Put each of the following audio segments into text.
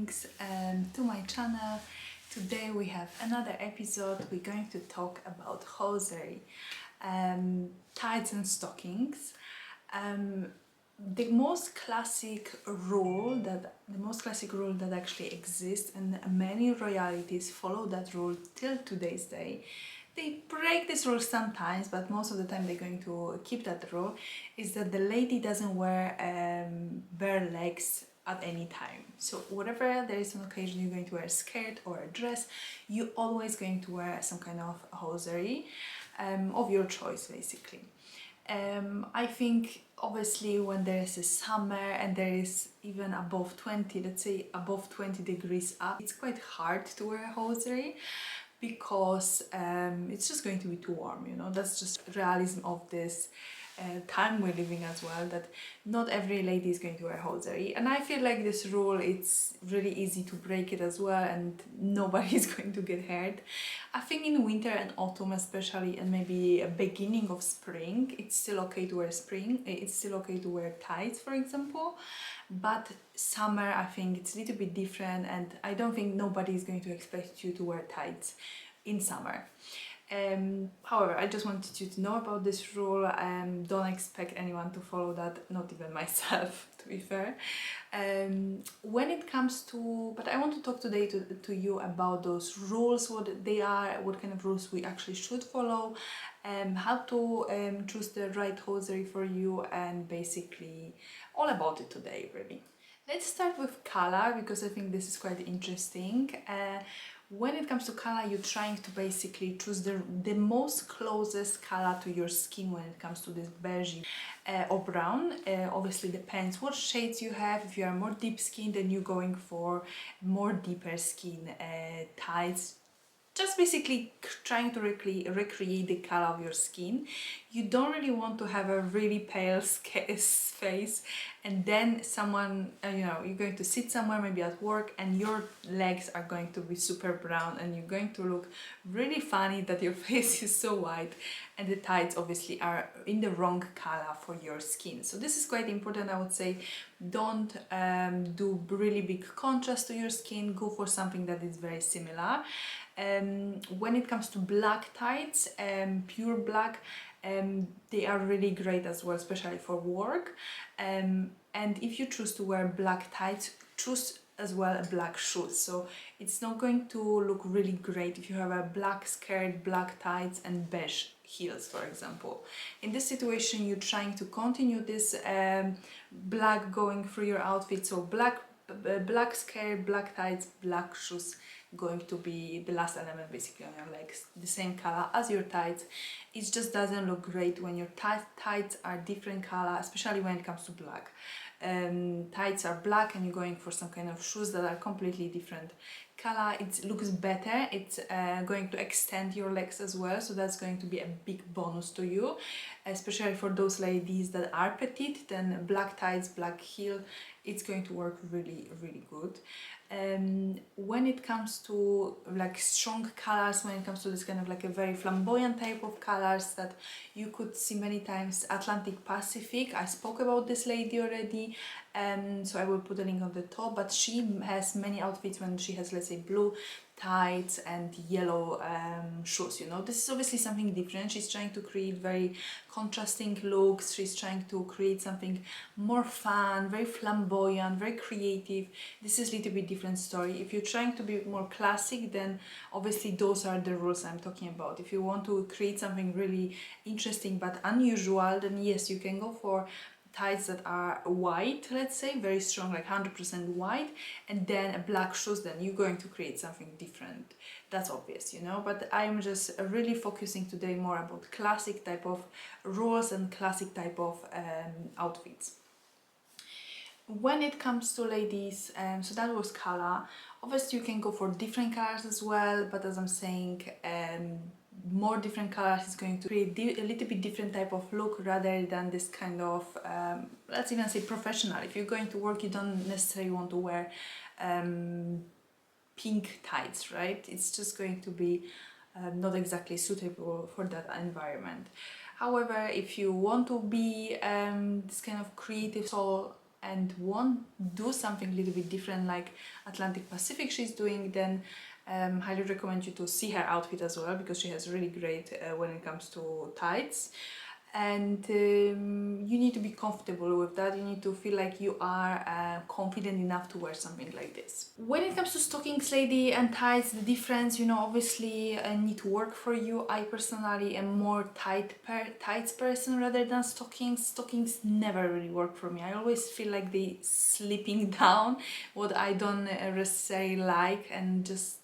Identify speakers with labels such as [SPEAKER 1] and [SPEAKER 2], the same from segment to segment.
[SPEAKER 1] Stockings to my channel. Today we have another episode. We're going to talk about hosiery, tights and stockings. The most classic rule that actually exists, and many royalties follow that rule till today's day. They break this rule sometimes, but most of the time they're going to keep that rule, is that the lady doesn't wear bare legs at any time. So whatever there is an occasion you're going to wear a skirt or a dress, you're always going to wear some kind of hosiery of your choice, basically. I think obviously when there is a summer and there is even above 20, let's say above 20 degrees up, it's quite hard to wear a hosiery because it's just going to be too warm, you know. That's just realism of this time we're living as well, that not every lady is going to wear hosiery. And I feel like this rule, it's really easy to break it as well, and nobody is going to get hurt. I think in winter and autumn especially, and maybe a beginning of spring, it's still okay to wear it's still okay to wear tights, for example. But summer, I think it's a little bit different, and I don't think nobody is going to expect you to wear tights in summer. However, I just wanted you to know about this rule. Don't expect anyone to follow that, not even myself, to be fair. When it comes to, but I want to talk today to you about those rules, what they are, what kind of rules we actually should follow, how to choose the right hosiery for you, and basically all about it today, really. Let's start with color, because I think this is quite interesting. When it comes to color, you're trying to basically choose the most closest color to your skin when it comes to this beige or brown. Obviously depends what shades you have. If you are more deep skin, then you're going for more deeper skin tights. Just basically trying to recreate the color of your skin. You don't really want to have a really pale face, and then someone, you're going to sit somewhere, maybe at work, and your legs are going to be super brown, and you're going to look really funny that your face is so white, and the tights obviously are in the wrong color for your skin. So this is quite important, I would say. Don't do really big contrast to your skin. Go for something that is very similar. When it comes to black tights, pure black, they are really great as well, especially for work. And if you choose to wear black tights, choose as well a black shoes. So it's not going to look really great if you have a black skirt, black tights and beige heels, for example. In this situation, you're trying to continue this black going through your outfit. So black skirt, black tights, black shoes, going to be the last element basically on your legs, the same color as your tights. It just doesn't look great when your tights are different color, especially when it comes to black. Tights are black and you're going for some kind of shoes that are completely different color. It looks better. It's going to extend your legs as well, so that's going to be a big bonus to you, especially for those ladies that are petite. Then black tights, black heel, it's going to work really, really good. When it comes to like strong colors, when it comes to this kind of like a very flamboyant type of colors that you could see many times, Atlantic Pacific, I spoke about this lady already, so I will put a link on the top, but she has many outfits when she has, let's say, blue tights and yellow shoes. You know, this is obviously something different. She's trying to create very contrasting looks. She's trying to create something more fun, very flamboyant, very creative. This is a little bit different story. If you're trying to be more classic, then obviously those are the rules I'm talking about. If you want to create something really interesting but unusual, then yes, you can go for tights that are white, let's say, very strong, like 100% white, and then black shoes, then you're going to create something different. That's obvious, you know, but I'm just really focusing today more about classic type of rules and classic type of outfits. When it comes to ladies, so that was color. Obviously you can go for different colors as well, but as I'm saying, more different colors is going to create a little bit different type of look, rather than this kind of, let's even say, professional. If you're going to work, you don't necessarily want to wear pink tights, right? It's just going to be not exactly suitable for that environment. However, if you want to be this kind of creative soul, and want do something a little bit different like Atlantic Pacific she's doing, then highly recommend you to see her outfit as well, because she has really great when it comes to tights. And you need to be comfortable with that. You need to feel like you are confident enough to wear something like this. When it comes to stockings, lady, and tights, the difference, you know, obviously need to work for you. I personally am more tights person rather than stockings. Stockings never really work for me. I always feel like they slipping down, what I don't necessarily like, and just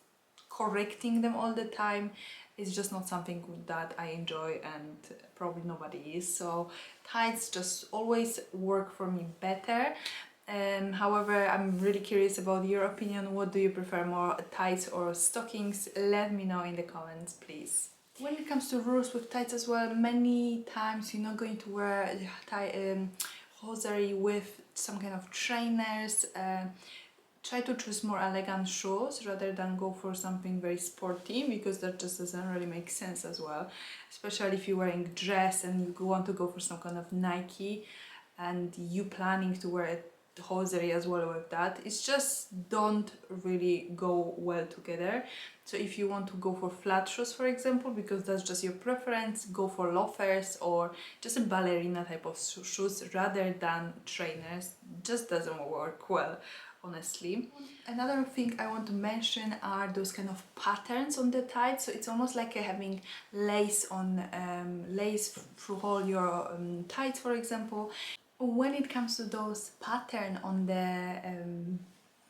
[SPEAKER 1] correcting them all the time is just not something that I enjoy, and probably nobody is. So tights just always work for me better. However, I'm really curious about your opinion. What do you prefer more, tights or stockings? Let me know in the comments, please. When it comes to rules with tights as well, many times you're not going to wear hosiery with some kind of trainers. Try to choose more elegant shoes rather than go for something very sporty, because that just doesn't really make sense as well, especially if you're wearing dress and you want to go for some kind of Nike and you planning to wear a hosiery as well with that. It's just don't really go well together. So if you want to go for flat shoes, for example, because that's just your preference, go for loafers or just a ballerina type of shoes rather than trainers. Just doesn't work well, honestly. Another thing I want to mention are those kind of patterns on the tights. So it's almost like having lace on lace through all your tights, for example. When it comes to those pattern on the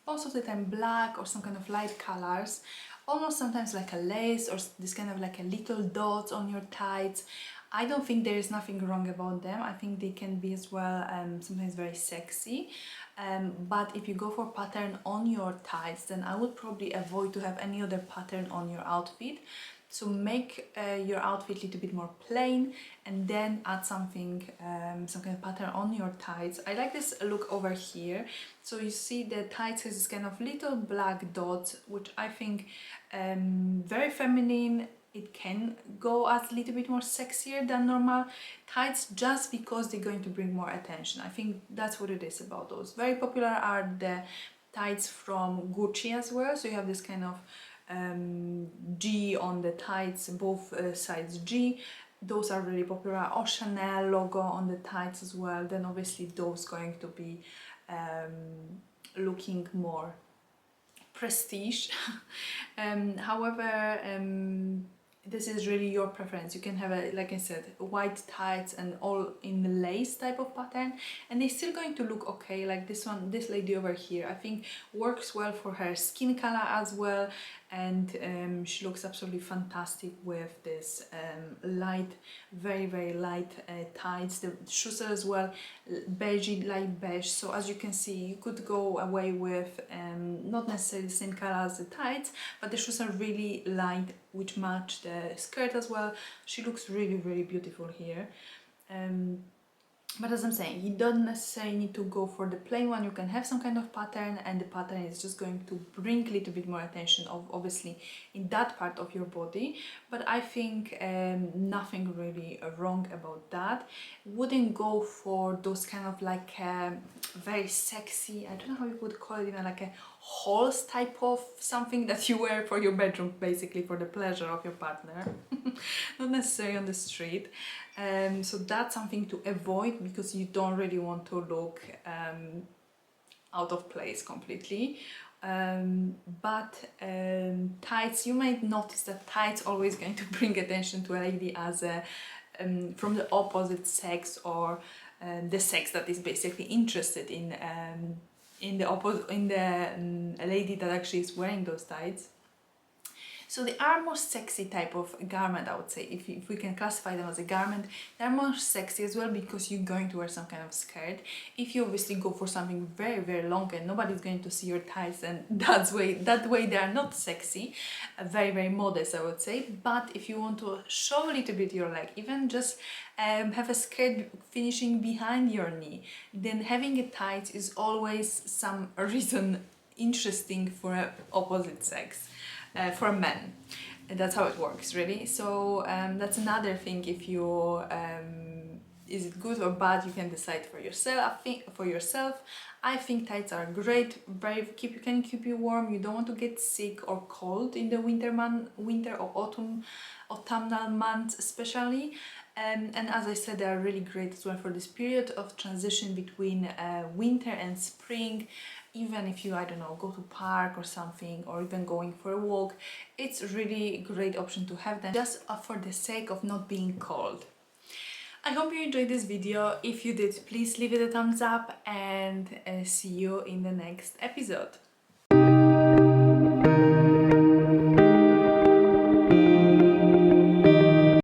[SPEAKER 1] most of the time black or some kind of light colors, almost sometimes like a lace or this kind of like a little dots on your tights, I don't think there is nothing wrong about them. I think they can be as well sometimes very sexy. But if you go for pattern on your tights, then I would probably avoid to have any other pattern on your outfit. So make your outfit a little bit more plain and then add something, some kind of pattern on your tights. I like this look over here. So you see the tights has this kind of little black dots, which I think very feminine. It can go as a little bit more sexier than normal tights, just because they're going to bring more attention. I think that's what it is about those. Very popular are the tights from Gucci as well. So you have this kind of G on the tights, both sides G. Those are really popular. Or Chanel logo on the tights as well. Then obviously those going to be looking more prestige. However, this is really your preference. You can have a, like I said, white tights and all in the lace type of pattern, and they're still going to look okay. Like this one, this lady over here, I think works well for her skin color as well, and she looks absolutely fantastic with this light, very light tights. The shoes are as well beigey, light beige. So as you can see, you could go away with not necessarily the same color as the tights, but the shoes are really light, which match the skirt as well. She looks really beautiful here. But as I'm saying, you don't necessarily need to go for the plain one. You can have some kind of pattern, and the pattern is just going to bring a little bit more attention of obviously in that part of your body. But I think nothing really wrong about that. Wouldn't go for those kind of like very sexy, I don't know how you would call it, even like a halls type of something that you wear for your bedroom, basically for the pleasure of your partner. Not necessarily on the street. So that's something to avoid, because you don't really want to look out of place completely. But tights, you might notice that tights always going to bring attention to a lady as a from the opposite sex, or the sex that is basically interested in a lady that actually is wearing those tights. So they are more sexy type of garment, I would say, if we can classify them as a garment. They're more sexy as well, because you're going to wear some kind of skirt. If you obviously go for something very long and nobody's going to see your thighs, and that way they are not sexy, very modest, I would say. But if you want to show a little bit your leg, even just have a skirt finishing behind your knee, then having a tights is always some reason interesting for a opposite sex. For men, and that's how it works, really. So that's another thing. If is it good or bad? You can decide for yourself. I think tights are great, can keep you warm. You don't want to get sick or cold in the winter or autumnal months especially. And as I said, they are really great as well for this period of transition between winter and spring. Even if you, I don't know, go to park or something, or even going for a walk, it's really a great option to have them just for the sake of not being cold. I hope you enjoyed this video. If you did, please leave it a thumbs up, and see you in the next episode.